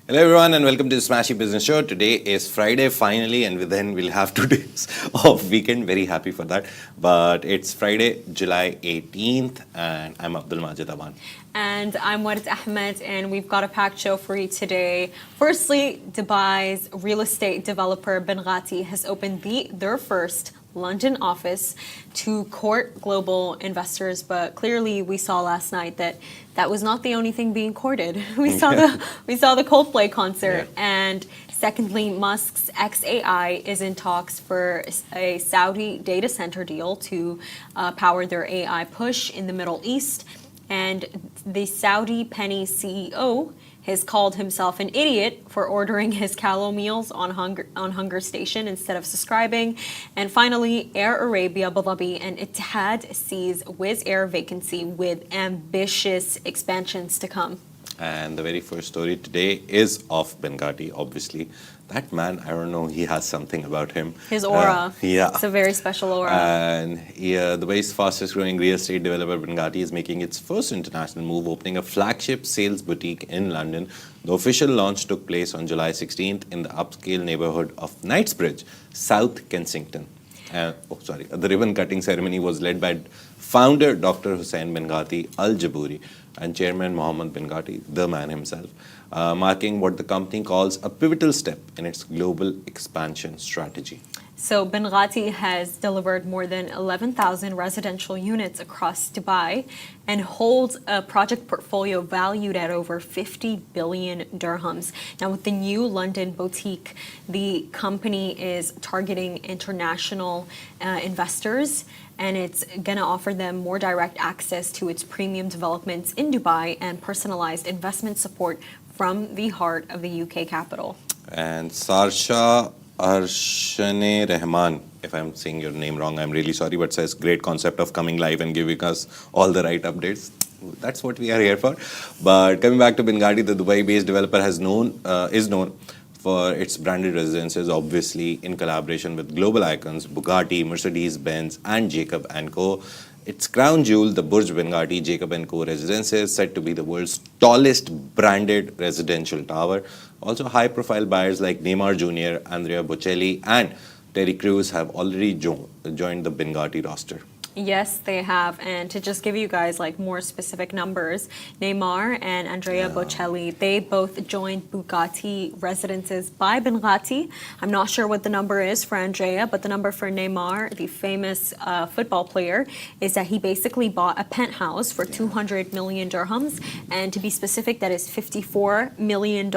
Hello everyone and welcome to the Smashi Business Show. Today is Friday finally and then we'll have 2 days of weekend. Very happy for that. But it's Friday, July 18th and I'm Abdul Majid Aman. And I'm Warid Ahmed and we've got a packed show for you today. Firstly, Dubai's real estate developer Binghatti has opened their first London office to court global investors, but clearly we saw last night that was not the only thing being courted. We saw the Coldplay concert, and secondly, Musk's xAI is in talks for a Saudi data center deal to power their AI push in the Middle East, and the Saudi penny CEO has called himself an idiot for ordering his Calo meals on HungerStation instead of subscribing. And finally, Air Arabia, Abu Dhabi, and Etihad sees Wizz Air Vacancy with ambitious expansions to come. And the very first story today is of Binghatti, obviously. That man, I don't know, he has something about him. His aura. It's a very special aura. And Dubai's fastest growing real estate developer Binghatti is making its first international move, opening a flagship sales boutique in London. The official launch took place on July 16th in the upscale neighborhood of Knightsbridge, South Kensington. The ribbon cutting ceremony was led by founder Dr. Hussein Binghatti Al Jabouri and chairman Mohammed Binghatti, the man himself, marking what the company calls a pivotal step in its global expansion strategy. So Binghatti has delivered more than 11,000 residential units across Dubai and holds a project portfolio valued at over 50 billion dirhams. Now with the new London boutique, the company is targeting international investors, and it's going to offer them more direct access to its premium developments in Dubai and personalized investment support from the heart of the UK capital. And Sarsha Arshane Rahman, if I'm saying your name wrong, I'm really sorry, but says great concept of coming live and giving us all the right updates. That's what we are here for. But coming back to Binghatti, the Dubai-based developer is known for its branded residences, obviously in collaboration with global icons Bugatti, Mercedes-Benz, and Jacob & Co. Its crown jewel, the Burj Binghatti Jacob & Co. residence, is said to be the world's tallest branded residential tower. Also, high-profile buyers like Neymar Jr., Andrea Bocelli, and Terry Crews have already joined the Binghatti roster. Yes, they have. And to just give you guys like more specific numbers, Neymar and Andrea Bocelli, they both joined Bugatti residences by Binghatti. I'm not sure what the number is for Andrea, but the number for Neymar, the famous football player, is that he basically bought a penthouse for 200 million dirhams. And to be specific, that is $54 million.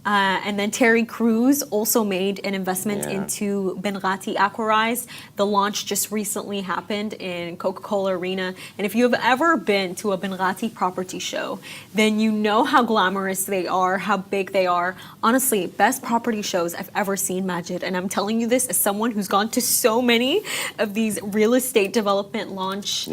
And then Terry Crews also made an investment into Binghatti Aquarise. The launch just recently happened in Coca-Cola Arena. And if you have ever been to a Binghatti property show, then you know how glamorous they are, how big they are. Honestly, best property shows I've ever seen, Majid. And I'm telling you this as someone who's gone to so many of these real estate development launch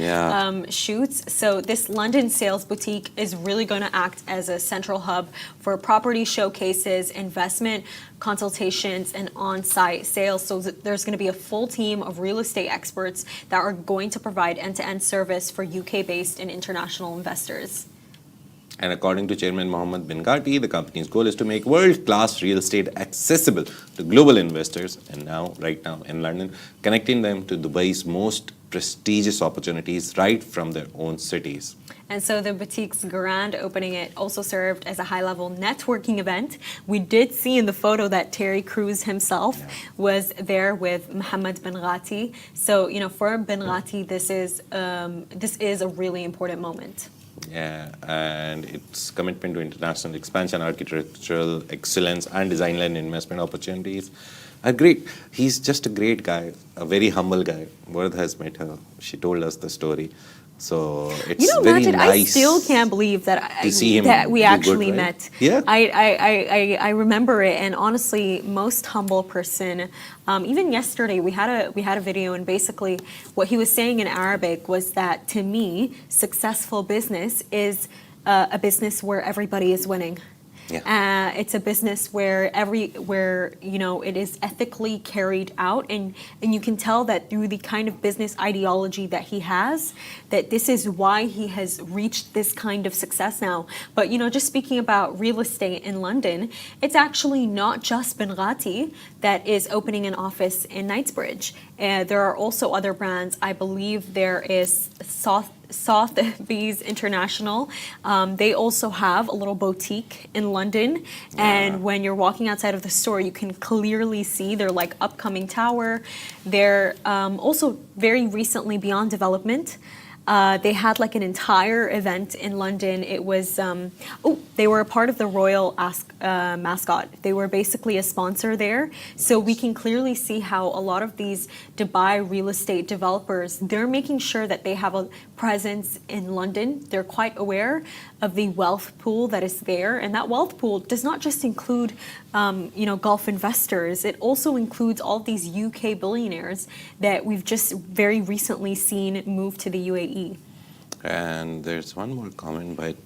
shoots. So this London sales boutique is really going to act as a central hub for property showcases, investment consultations, and on-site sales. So there's going to be a full team of real estate experts that are going to provide end-to-end service for UK-based and international investors. And according to Chairman Mohammed Binghatti, the company's goal is to make world-class real estate accessible to global investors, and right now in London, connecting them to Dubai's most prestigious opportunities right from their own cities. And so the boutique's grand opening, it also served as a high-level networking event. We did see in the photo that Terry Crews himself was there with Mohammed Binghatti. So, you know, for Binghatti, this is a really important moment. Yeah, and its commitment to international expansion, architectural excellence, and design-led investment opportunities are great. He's just a great guy, a very humble guy. Vard has met her. She told us the story. So it's very Majid, nice. I still can't believe that we actually met. Yeah. I remember it, and honestly, most humble person. Even yesterday, we had a video, and basically, what he was saying in Arabic was that to me, successful business is a business where everybody is winning. It's a business where it is ethically carried out, and you can tell that through the kind of business ideology that he has, that this is why he has reached this kind of success now. But just speaking about real estate in London, it's actually not just Binghatti that is opening an office in Knightsbridge. There are also other brands. I believe there is Sotheby's International. They also have a little boutique in London, and when you're walking outside of the store, you can clearly see their upcoming tower. They're also very recently beyond development. They had an entire event in London. It was, they were a part of the royal mascot. They were basically a sponsor there. So we can clearly see how a lot of these Dubai real estate developers, they're making sure that they have a presence in London. They're quite aware of the wealth pool that is there. And that wealth pool does not just include, Gulf investors. It also includes all of these UK billionaires that we've just very recently seen move to the UAE. And there's one more comment, but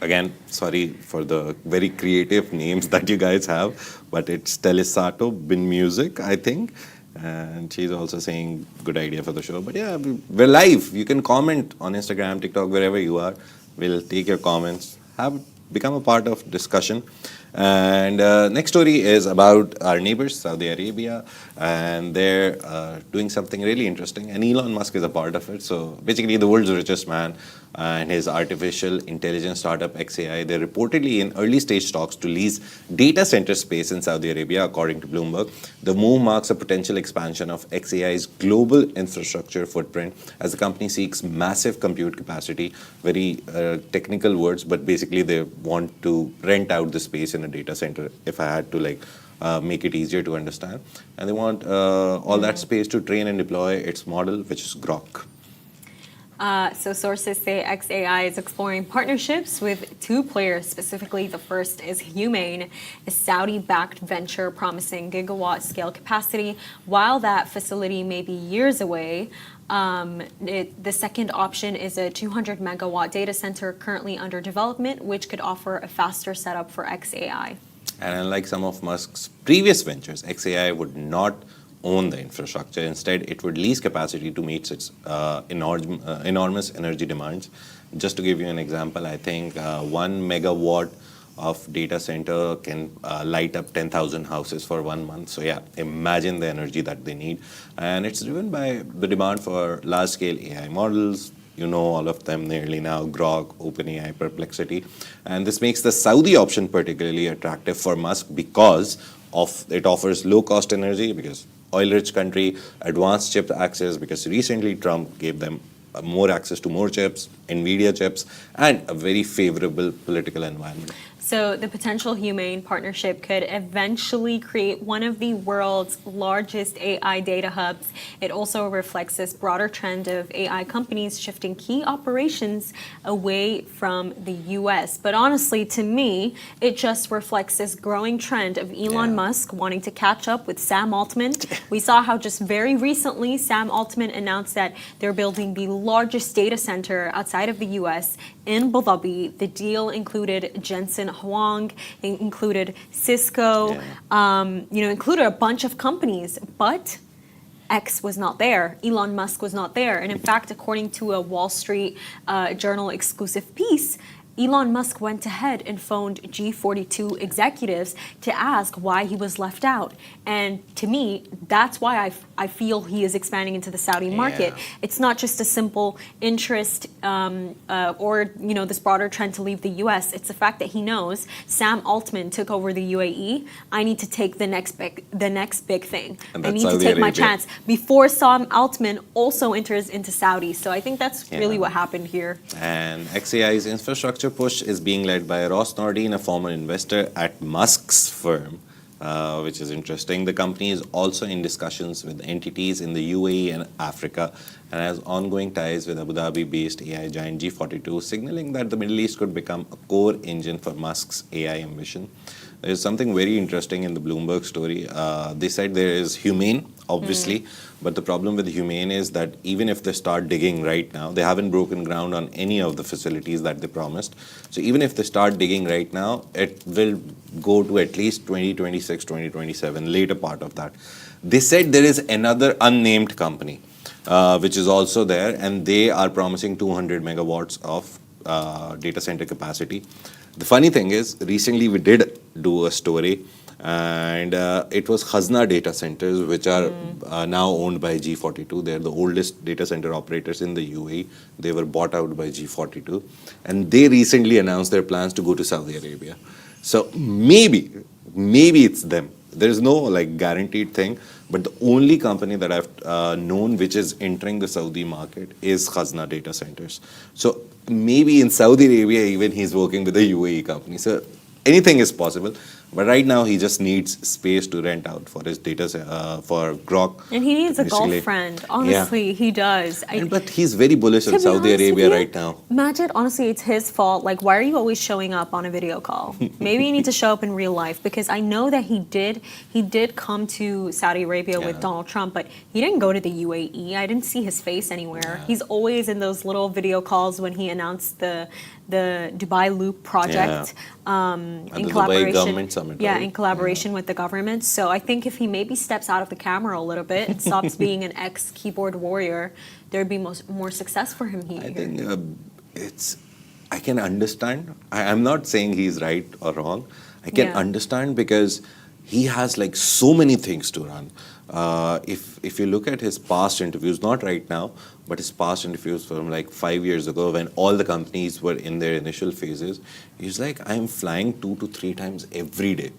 again, sorry for the very creative names that you guys have, but it's Telesato Bin Music, I think. And she's also saying, good idea for the show. But yeah, we're live. You can comment on Instagram, TikTok, wherever you are. We'll take your comments. Become a part of discussion. And next story is about our neighbors, Saudi Arabia, and they're doing something really interesting. And Elon Musk is a part of it. So basically, the world's richest man and his artificial intelligence startup xAI, they're reportedly in early stage talks to lease data center space in Saudi Arabia, according to Bloomberg. The move marks a potential expansion of xAI's global infrastructure footprint as the company seeks massive compute capacity. Very technical words, but basically they want to rent out the space in a data center, if I had to make it easier to understand. And they want all that space to train and deploy its model, which is Grok. So sources say xAI is exploring partnerships with two players. Specifically, the first is Humane, a Saudi-backed venture promising gigawatt-scale capacity. While that facility may be years away, the second option is a 200-megawatt data center currently under development, which could offer a faster setup for xAI. And unlike some of Musk's previous ventures, xAI would not own the infrastructure. Instead, it would lease capacity to meet its enormous energy demands. Just to give you an example, I think 1 megawatt of data center can light up 10,000 houses for 1 month. So yeah, imagine the energy that they need. And it's driven by the demand for large-scale AI models. You know all of them nearly now, Grok, OpenAI, Perplexity. And this makes the Saudi option particularly attractive for Musk because it offers low-cost energy, because oil-rich country, advanced chip access, because recently Trump gave them more access to more chips, NVIDIA chips, and a very favorable political environment. So the potential Humane partnership could eventually create one of the world's largest AI data hubs. It also reflects this broader trend of AI companies shifting key operations away from the US. But honestly, to me, it just reflects this growing trend of Elon Musk wanting to catch up with Sam Altman. We saw how just very recently Sam Altman announced that they're building the largest data center outside of the US in Abu Dhabi. The deal included Jensen Huang, it included Cisco, included a bunch of companies, but X was not there. Elon Musk was not there. And in fact, according to a Wall Street Journal exclusive piece, Elon Musk went ahead and phoned G42 executives to ask why he was left out. And to me, that's why I feel he is expanding into the Saudi market. It's not just a simple interest or this broader trend to leave the US. It's the fact that he knows Sam Altman took over the UAE. I need to take the next big thing. I need to take my chance before Sam Altman also enters into Saudi. So I think that's really what happened here. And xAI's infrastructure push is being led by Ross Nordin, a former investor at Musk's firm, which is interesting. The company is also in discussions with entities in the UAE and Africa and has ongoing ties with Abu Dhabi-based AI giant G42, signaling that the Middle East could become a core engine for Musk's AI ambition. there's something very interesting in the Bloomberg story. They said there is Humane, obviously, but the problem with Humane is that even if they start digging right now, they haven't broken ground on any of the facilities that they promised. So even if they start digging right now, it will go to at least 2026, 2027, later part of that. They said there is another unnamed company, which is also there, and they are promising 200 megawatts of data center capacity. The funny thing is, recently we did do a story, and it was Khazna data centers, which are now owned by G42. They're the oldest data center operators in the UAE. They were bought out by G42, and they recently announced their plans to go to Saudi Arabia. So maybe it's them. There's no like guaranteed thing, but the only company that I've known which is entering the Saudi market is Khazna Data Centers. So maybe in Saudi Arabia even he's working with a UAE company. So anything is possible. But right now he just needs space to rent out for his data for Grok. And he needs a basically. girlfriend. Honestly, he does. But he's very bullish on Saudi Arabia right now. Majid, honestly, it's his fault. Like, why are you always showing up on a video call? Maybe you need to show up in real life, because I know that he did come to Saudi Arabia with Donald Trump, but he didn't go to the UAE. I didn't see his face anywhere. He's always in those little video calls when he announced the Dubai Loop project in collaboration. Dubai Government Summit, right? In collaboration with the government. So I think if he maybe steps out of the camera a little bit and stops being an ex-keyboard warrior, there'd be more success for him here. I think I can understand. I'm not saying he's right or wrong. I can understand because he has like so many things to run. If you look at his past interviews, not right now, but his past interviews from like 5 years ago when all the companies were in their initial phases, he's like, I'm flying 2 to 3 times every day.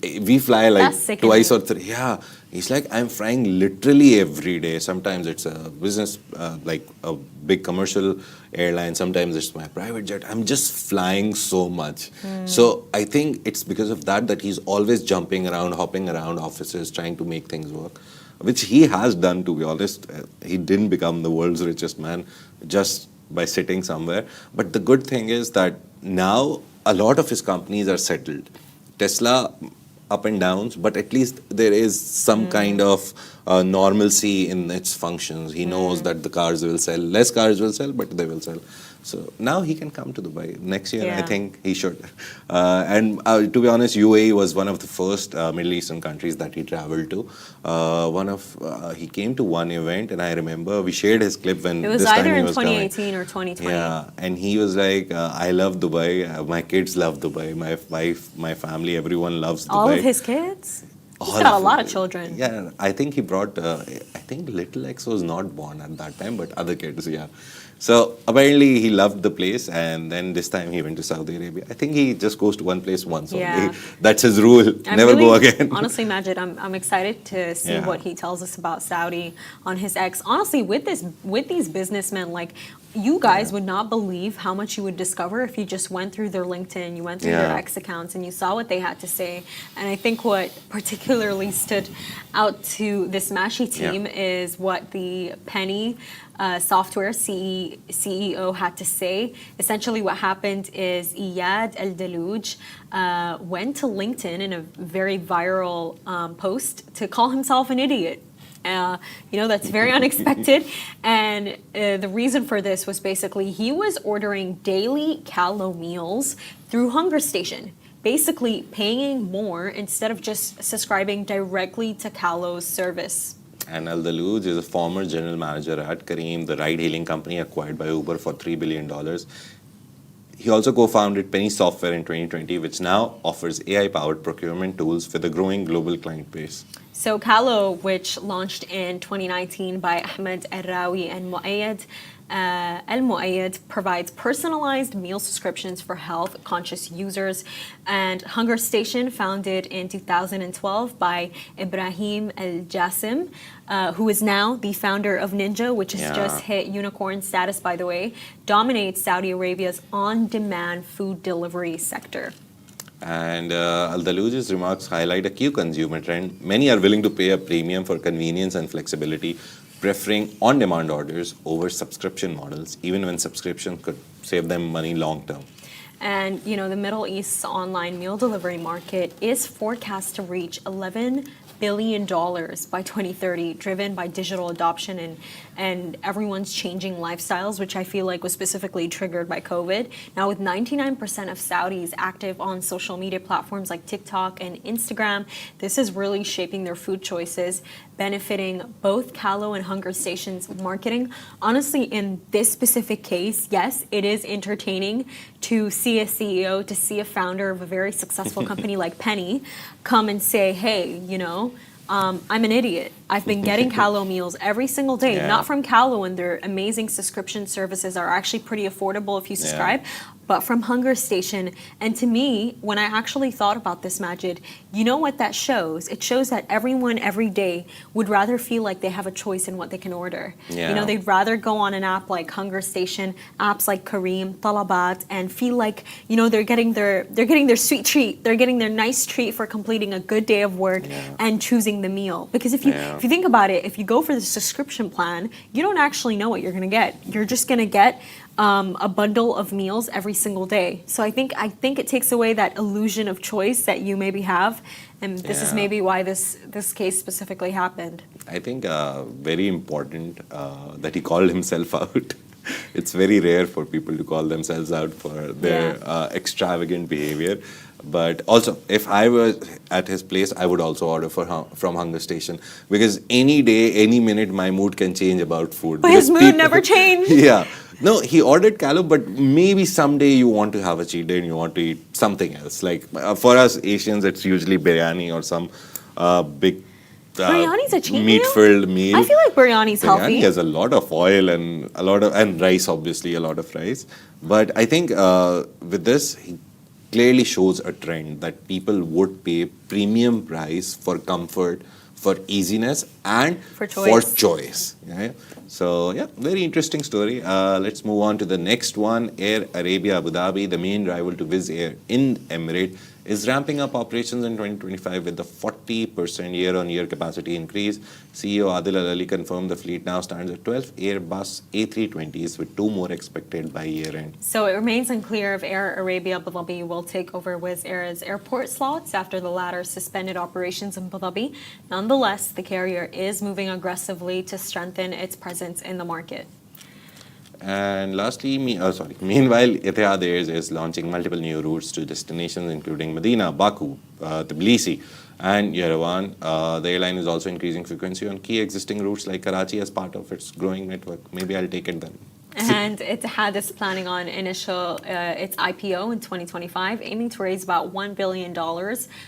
We fly like twice or 3. Yeah, he's like, I'm flying literally every day. Sometimes it's a business, like a big commercial airline. Sometimes it's my private jet. I'm just flying so much. So I think it's because of that he's always jumping around, hopping around offices, trying to make things work, which he has done, to be honest. He didn't become the world's richest man just by sitting somewhere. But the good thing is that now a lot of his companies are settled. Tesla, up and downs, but at least there is some kind of normalcy in its functions. He knows that the cars will sell. Less cars will sell, but they will sell. So now he can come to Dubai. Next year, I think he should. And to be honest, UAE was one of the first Middle Eastern countries that he traveled to. He came to one event, and I remember we shared his clip when it was this either time he in was 2018 coming. or 2020. Yeah, and he was like, I love Dubai. My kids love Dubai. My wife, my family, everyone loves Dubai. All of his kids? He's got a lot of children. Yeah, I think he brought, I think Little X was not born at that time, but other kids, yeah. So apparently he loved the place, and then this time he went to Saudi Arabia. I think he just goes to one place once only. That's his rule. Never go again. Honestly, Majid, I'm excited to see what he tells us about Saudi on his X. Honestly, with these businessmen, like, you guys would not believe how much you would discover if you just went through their LinkedIn, you went through their X accounts, and you saw what they had to say. And I think what particularly stood out to the Smashi team is what the Penny software CEO had to say. Essentially what happened is Iyad El-Dalouj went to LinkedIn in a very viral post to call himself an idiot. That's very unexpected. And the reason for this was basically he was ordering daily Calo meals through HungerStation, basically paying more instead of just subscribing directly to Calo's service. And Al-Dalouj is a former general manager at Careem, the ride-hailing company acquired by Uber for $3 billion. He also co-founded Penny Software in 2020, which now offers AI-powered procurement tools for the growing global client base. So Calo, which launched in 2019 by Ahmed Al-Rawi and Muayyad Al-Muayyad, provides personalized meal subscriptions for health-conscious users. And HungerStation, founded in 2012 by Ibrahim Al-Jassim, who is now the founder of Ninja, which has just hit unicorn status, by the way, dominates Saudi Arabia's on-demand food delivery sector. And Al-Dalouj's remarks highlight a key consumer trend. Many are willing to pay a premium for convenience and flexibility, preferring on-demand orders over subscription models, even when subscription could save them money long term. And, the Middle East's online meal delivery market is forecast to reach $11 billion by 2030, driven by digital adoption and everyone's changing lifestyles, which I feel like was specifically triggered by COVID. Now, with 99% of Saudis active on social media platforms like TikTok and Instagram, this is really shaping their food choices, benefiting both Calo and HungerStation's marketing. Honestly, in this specific case, yes, it is entertaining to see a CEO, to see a founder of a very successful company like Penny come and say, hey, I'm an idiot. I've been getting Calo meals every single day, not from Calo, and their amazing subscription services are actually pretty affordable if you subscribe, but from HungerStation. And to me, when I actually thought about this, Majid, you know what that shows? It shows that everyone every day would rather feel like they have a choice in what they can order. They'd rather go on an app like HungerStation, apps like Kareem, Talabat, and feel like, they're getting their sweet treat. They're getting their nice treat for completing a good day of work and choosing the meal. Because if you think about it, if you go for the subscription plan, you don't actually know what you're going to get. You're just going to get a bundle of meals every single day. So I think it takes away that illusion of choice that you maybe have, and this is maybe why this case specifically happened. I think very important that he called himself out. It's very rare for people to call themselves out for their extravagant behavior. But also, if I was at his place, I would also order from HungerStation, because any day, any minute, my mood can change about food. But his mood never changed. Yeah. No, he ordered Calo, but maybe someday you want to have a cheat day and you want to eat something else. Like for us Asians, it's usually biryani or some big biryani's a cheat meat-filled meal. I feel like biryani's healthy. Biryani has a lot of oil and rice, obviously, a lot of rice. But I think with this, he clearly shows a trend that people would pay premium price for comfort, for easiness, and for choice. So, very interesting story. Let's move on to the next one. Air Arabia Abu Dhabi, the main rival to Wizz Air in Emirate, is ramping up operations in 2025 with a 40% year-on-year capacity increase. CEO Adil Al-Ali confirmed the fleet now stands at 12 Airbus A320s, with 2 more expected by year-end. So it remains unclear if Air Arabia Abu Dhabi will take over Wizz Air's airport slots after the latter suspended operations in Abu Dhabi. Nonetheless, the carrier is moving aggressively to strengthen its presence in the market. And lastly, meanwhile, Etihad Airways is launching multiple new routes to destinations including Medina, Baku, Tbilisi, and Yerevan. The airline is also increasing frequency on key existing routes like Karachi as part of its growing network. Maybe I'll take it then. And Etihad is planning on its IPO in 2025, aiming to raise about $1 billion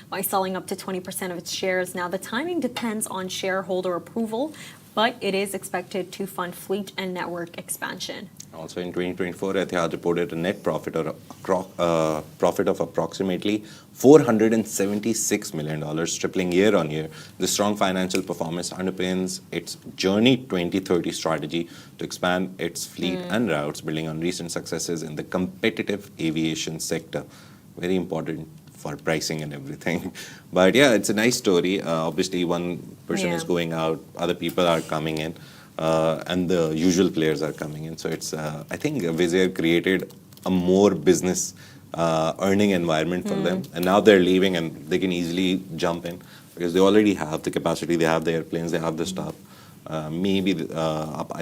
by selling up to 20% of its shares. Now, the timing depends on shareholder approval, but it is expected to fund fleet and network expansion. Also in 2024, Etihad reported a net profit of approximately $476 million, tripling year on year. The strong financial performance underpins its Journey 2030 strategy to expand its fleet and routes, building on recent successes in the competitive aviation sector. Very important for pricing and everything. But it's a nice story. Obviously, one person is going out, other people are coming in, and the usual players are coming in. So it's, I think Wizz Air created a more business earning environment for them. And now they're leaving and they can easily jump in because they already have the capacity, they have the airplanes, they have the stuff. I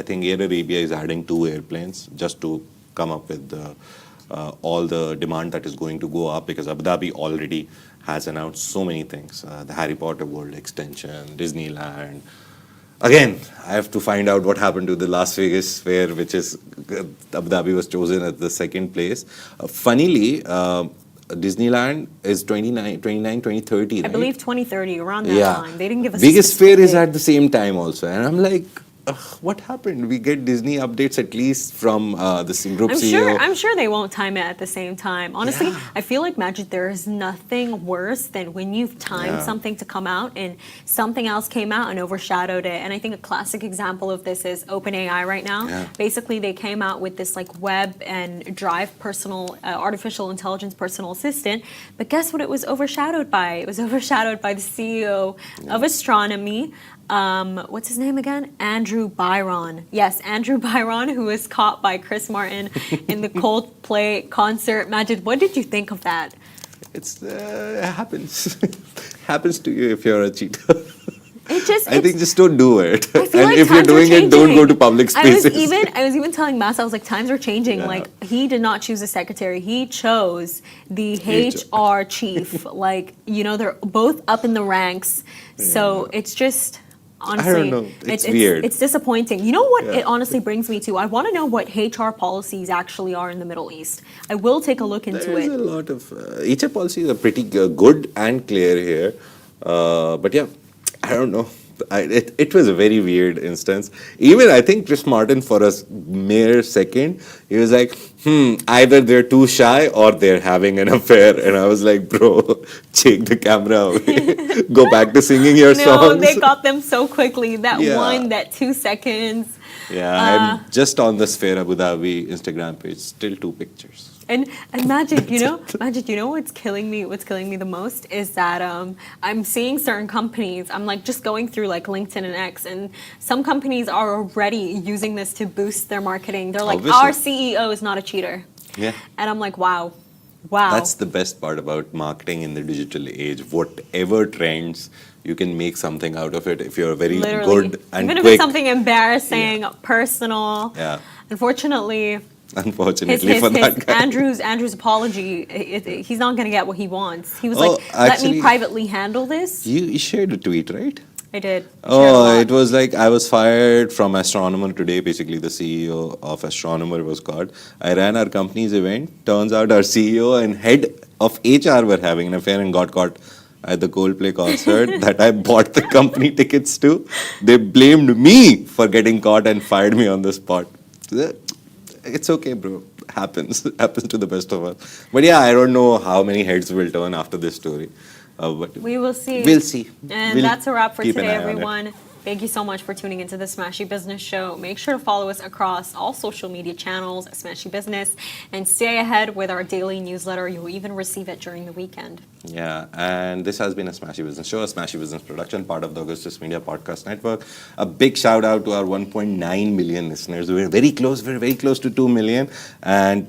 think Air Arabia is adding 2 airplanes just to come up with all the demand that is going to go up, because Abu Dhabi already has announced so many things. The Harry Potter World extension, Disneyland. Again, I have to find out what happened to the Las Vegas fair, which is Abu Dhabi was chosen as the 2nd place. Funnily, Disneyland is 2030, right? I believe 2030, around that time. They didn't give us Vegas fair is at the same time also. And I'm like, what happened? We get Disney updates at least from the group CEO. I'm sure they won't time it at the same time. Honestly, I feel like, Majid, there is nothing worse than when you've timed something to come out and something else came out and overshadowed it. And I think a classic example of this is OpenAI right now. Basically, they came out with this like web and drive personal artificial intelligence personal assistant. But guess what it was overshadowed by? It was overshadowed by the CEO of astronomy, what's his name again? Andrew Byron. Yes, Andrew Byron, who was caught by Chris Martin in the Coldplay concert. Majid, what did you think of that? It happens. Happens to you if you're a cheater. I think just don't do it. I feel And like if you're times are doing it, don't go changing. to public spaces. I was even telling Mas, I was like, times are changing. Yeah. Like, he did not choose a secretary. He chose the HR chief. Like, you know, they're both up in the ranks. So it's just, honestly, I don't know. It's weird. It's disappointing. You know what Yeah. it honestly brings me to? I want to know what HR policies actually are in the Middle East. I will take a look into There's it. a lot of HR policies are pretty good and clear here, but yeah, I don't know. It was a very weird instance. Even I think Chris Martin, for a mere second, he was like, either they're too shy or they're having an affair. And I was like, bro, take the camera away. Go back to singing your No, songs. they got them so quickly. That Yeah. one, that 2 seconds. Yeah, I'm just on the Sphere Abu Dhabi Instagram page, still 2 pictures. And Majid, you know what's killing me? What's killing me the most is that I'm seeing certain companies. I'm like just going through like LinkedIn and X, and some companies are already using this to boost their marketing. They're like, Obviously. our CEO is not a cheater. Yeah. And I'm like, wow. That's the best part about marketing in the digital age. Whatever trends, you can make something out of it if you're very Literally. good and Even if quick. it's something embarrassing, personal. Yeah. Unfortunately, Unfortunately for that guy. Andrew's apology, he's not going to get what he wants. He was Oh, like, let me actually- privately handle this. You shared a tweet, right? I did. Oh, it was like I was fired from Astronomer today. Basically, the CEO of Astronomer was caught. I ran our company's event. Turns out our CEO and head of HR were having an affair and got caught at the Coldplay concert that I bought the company tickets to. They blamed me for getting caught and fired me on the spot. It's okay, bro. Happens to the best of us. But yeah, I don't know how many heads will turn after this story. But We will see. we'll see. And We'll that's a wrap for keep an today, eye on it. everyone. Thank you so much for tuning into the Smashi Business Show. Make sure to follow us across all social media channels, Smashi Business, and stay ahead with our daily newsletter. You'll even receive it during the weekend. Yeah, and this has been a Smashi Business Show, a Smashi Business production, part of the Augustus Media Podcast Network. A big shout out to our 1.9 million listeners. We're very close to 2 million. And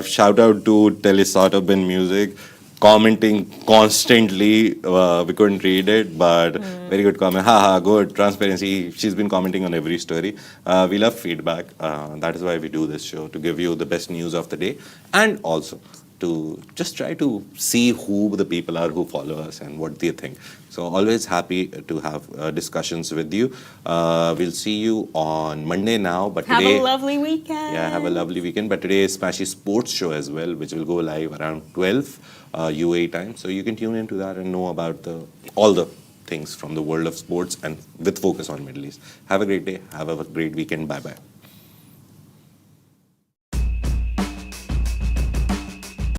shout out to Telesotobin Music, commenting constantly. We couldn't read it, but very good comment. Haha, good, transparency. She's been commenting on every story. We love feedback. That is why we do this show, to give you the best news of the day, and also to just try to see who the people are who follow us and what they think. So always happy to have discussions with you. We'll see you on Monday now, but Have today... a lovely weekend. Yeah, have a lovely weekend. But today is Smashi Sports Show as well, which will go live around 12 UAE time. So you can tune into that and know about all the things from the world of sports and with focus on Middle East. Have a great day. Have a great weekend. Bye-bye.